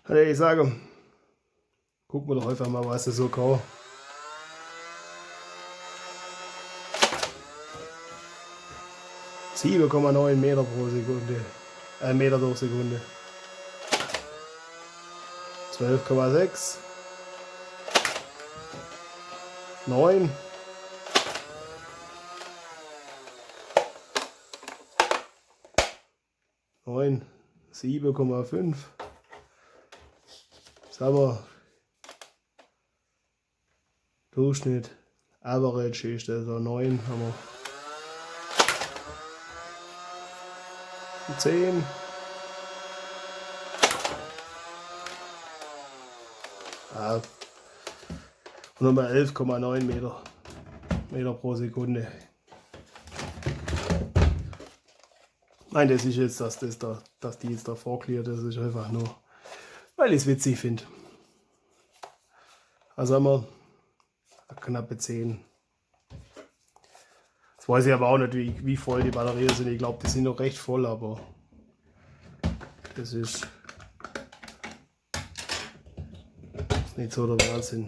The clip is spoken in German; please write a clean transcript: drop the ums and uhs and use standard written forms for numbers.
Also ich sage, gucken wir doch einfach mal, was es so kann. ,9 Meter pro Sekunde. Meter durch Sekunde. 12,6. 9. 9. 7,5. Aber Durchschnitt, Average ist also 9, haben wir 10. Ja. Und nochmal 11,9 Meter pro Sekunde. Nein, das ist jetzt, dass die jetzt da vorklärt, das ist einfach nur, weil ich es witzig finde. Also haben wir knappe 10. Jetzt weiß ich aber auch nicht, wie voll die Batterien sind. Ich glaube, die sind noch recht voll, aber das ist nicht so der Wahnsinn.